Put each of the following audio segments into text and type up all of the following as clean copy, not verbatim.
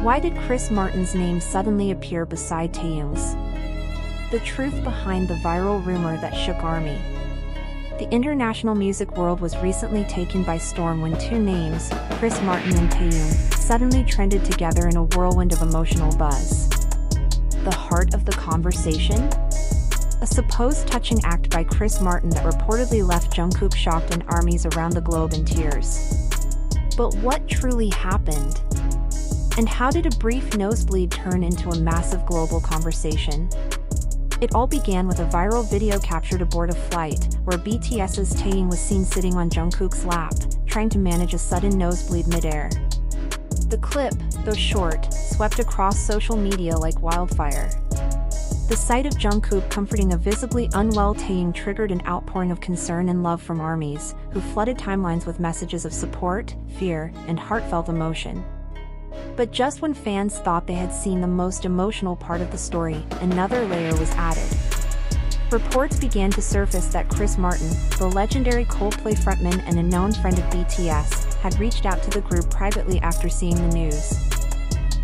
Why did Chris Martin's name suddenly appear beside Taehyung's? The truth behind the viral rumor that shook ARMY. The international music world was recently taken by storm when two names, Chris Martin and Taehyung, suddenly trended together in a whirlwind of emotional buzz. The heart of the conversation? A supposed touching act by Chris Martin that reportedly left Jungkook shocked and ARMYs around the globe in tears. But what truly happened? And how did a brief nosebleed turn into a massive global conversation? It all began with a viral video captured aboard a flight, where BTS's Taehyung was seen sitting on Jungkook's lap, trying to manage a sudden nosebleed midair. The clip, though short, swept across social media like wildfire. The sight of Jungkook comforting a visibly unwell Taehyung triggered an outpouring of concern and love from ARMYs, who flooded timelines with messages of support, fear, and heartfelt emotion. But just when fans thought they had seen the most emotional part of the story, another layer was added. Reports began to surface that Chris Martin, the legendary Coldplay frontman and a known friend of BTS, had reached out to the group privately after seeing the news.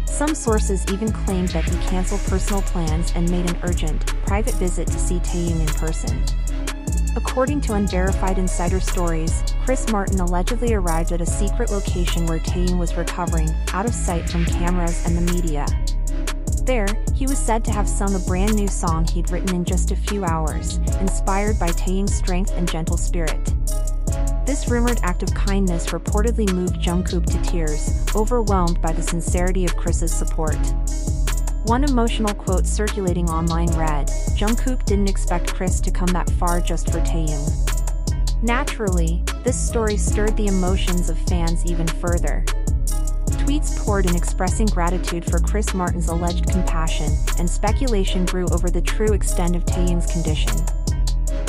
Some sources even claimed that he canceled personal plans and made an urgent, private visit to see Taehyung in person. According to unverified insider stories, Chris Martin allegedly arrived at a secret location where Taehyung was recovering, out of sight from cameras and the media. There, he was said to have sung a brand new song he'd written in just a few hours, inspired by Taehyung's strength and gentle spirit. This rumored act of kindness reportedly moved Jungkook to tears, overwhelmed by the sincerity of Chris's support. One emotional quote circulating online read, "Jungkook didn't expect Chris to come that far just for Taehyung." Naturally, this story stirred the emotions of fans even further. Tweets poured in expressing gratitude for Chris Martin's alleged compassion, and speculation grew over the true extent of Taehyung's condition.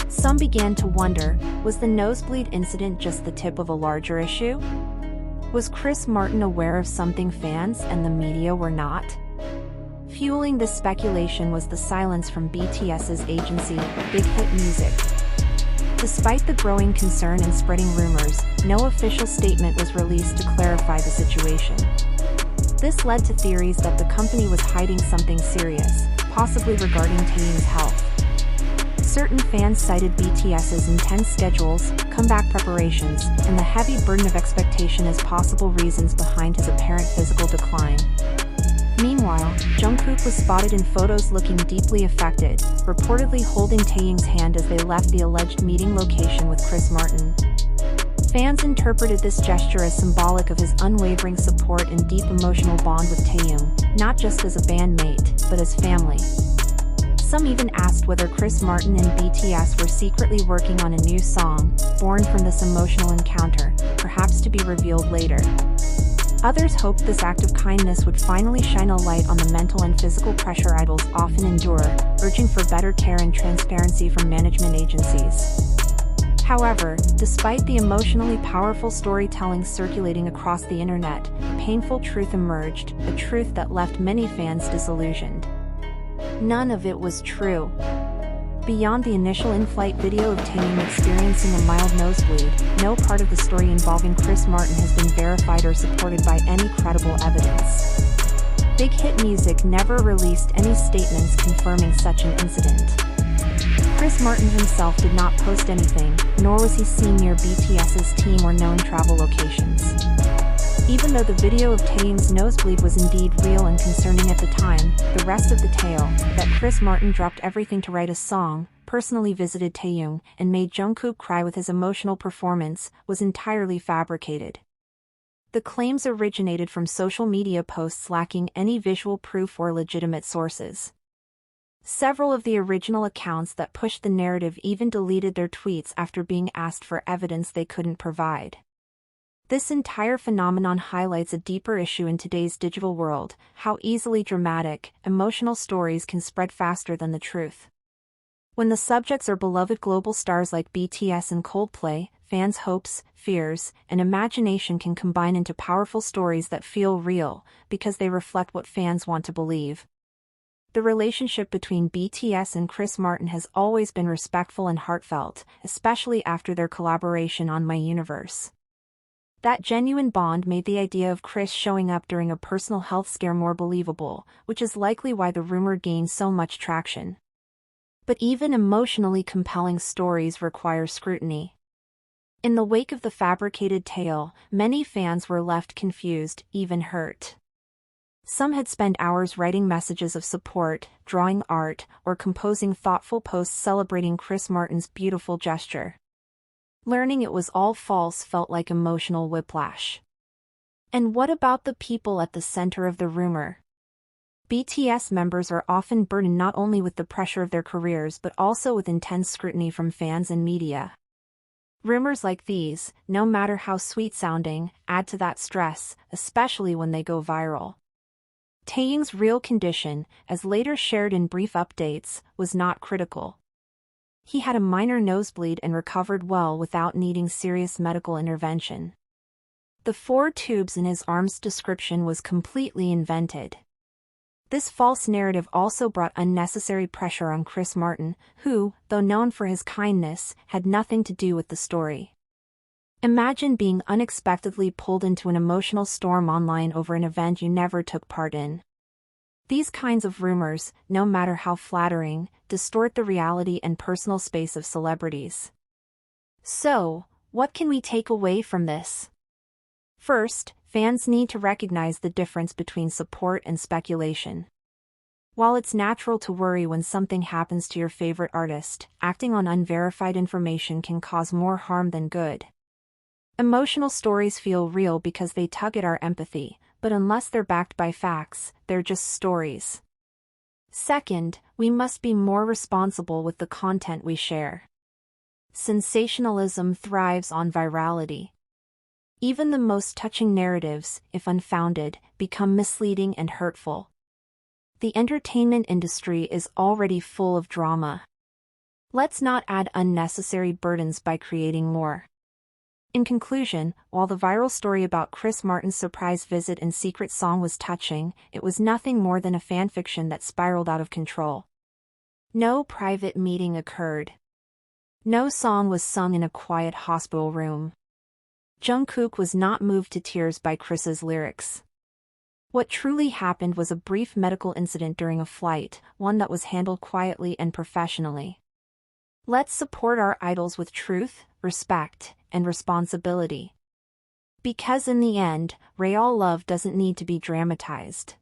Some began to wonder, was the nosebleed incident just the tip of a larger issue? Was Chris Martin aware of something fans and the media were not? Fueling this speculation was the silence from BTS's agency, Big Hit Music. Despite the growing concern and spreading rumors, no official statement was released to clarify the situation. This led to theories that the company was hiding something serious, possibly regarding Taehyung's health. Certain fans cited BTS's intense schedules, comeback preparations, and the heavy burden of expectation as possible reasons behind his apparent physical decline. Meanwhile, Jungkook was spotted in photos looking deeply affected, reportedly holding Taehyung's hand as they left the alleged meeting location with Chris Martin. Fans interpreted this gesture as symbolic of his unwavering support and deep emotional bond with Taehyung, not just as a bandmate, but as family. Some even asked whether Chris Martin and BTS were secretly working on a new song, born from this emotional encounter, perhaps to be revealed later. Others hoped this act of kindness would finally shine a light on the mental and physical pressure idols often endure, urging for better care and transparency from management agencies. However, despite the emotionally powerful storytelling circulating across the internet, a painful truth emerged, a truth that left many fans disillusioned. None of it was true. Beyond the initial in-flight video of Taehyung experiencing a mild nosebleed, no part of the story involving Chris Martin has been verified or supported by any credible evidence. Big Hit Music never released any statements confirming such an incident. Chris Martin himself did not post anything, nor was he seen near BTS's team or known travel locations. Even though the video of Taehyung's nosebleed was indeed real and concerning at the time, the rest of the tale, that Chris Martin dropped everything to write a song, personally visited Taehyung, and made Jungkook cry with his emotional performance, was entirely fabricated. The claims originated from social media posts lacking any visual proof or legitimate sources. Several of the original accounts that pushed the narrative even deleted their tweets after being asked for evidence they couldn't provide. This entire phenomenon highlights a deeper issue in today's digital world: how easily dramatic, emotional stories can spread faster than the truth. When the subjects are beloved global stars like BTS and Coldplay, fans' hopes, fears, and imagination can combine into powerful stories that feel real, because they reflect what fans want to believe. The relationship between BTS and Chris Martin has always been respectful and heartfelt, especially after their collaboration on My Universe. That genuine bond made the idea of Kris showing up during a personal health scare more believable, which is likely why the rumor gained so much traction. But even emotionally compelling stories require scrutiny. In the wake of the fabricated tale, many fans were left confused, even hurt. Some had spent hours writing messages of support, drawing art, or composing thoughtful posts celebrating Kris Martin's beautiful gesture. Learning it was all false felt like emotional whiplash. And what about the people at the center of the rumor? BTS members are often burdened not only with the pressure of their careers but also with intense scrutiny from fans and media. Rumors like these, no matter how sweet-sounding, add to that stress, especially when they go viral. Taehyung's real condition, as later shared in brief updates, was not critical. He had a minor nosebleed and recovered well without needing serious medical intervention. The 4 tubes in his arm's description was completely invented. This false narrative also brought unnecessary pressure on Kris Martin, who, though known for his kindness, had nothing to do with the story. Imagine being unexpectedly pulled into an emotional storm online over an event you never took part in. These kinds of rumors, no matter how flattering, distort the reality and personal space of celebrities. So, what can we take away from this? First, fans need to recognize the difference between support and speculation. While it's natural to worry when something happens to your favorite artist, acting on unverified information can cause more harm than good. Emotional stories feel real because they tug at our empathy, but unless they're backed by facts, they're just stories. Second, we must be more responsible with the content we share. Sensationalism thrives on virality. Even the most touching narratives, if unfounded, become misleading and hurtful. The entertainment industry is already full of drama. Let's not add unnecessary burdens by creating more. In conclusion, while the viral story about Kris Martin's surprise visit and secret song was touching, it was nothing more than a fanfiction that spiraled out of control. No private meeting occurred. No song was sung in a quiet hospital room. JUNGKOOK was not moved to tears by Kris's lyrics. What truly happened was a brief medical incident during a flight, one that was handled quietly and professionally. Let's support our idols with truth, respect, and responsibility. Because in the end, real love doesn't need to be dramatized.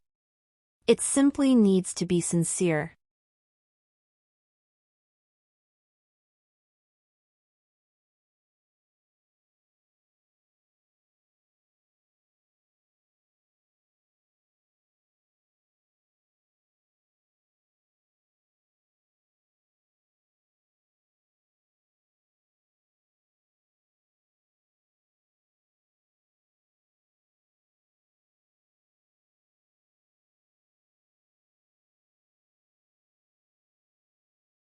It simply needs to be sincere.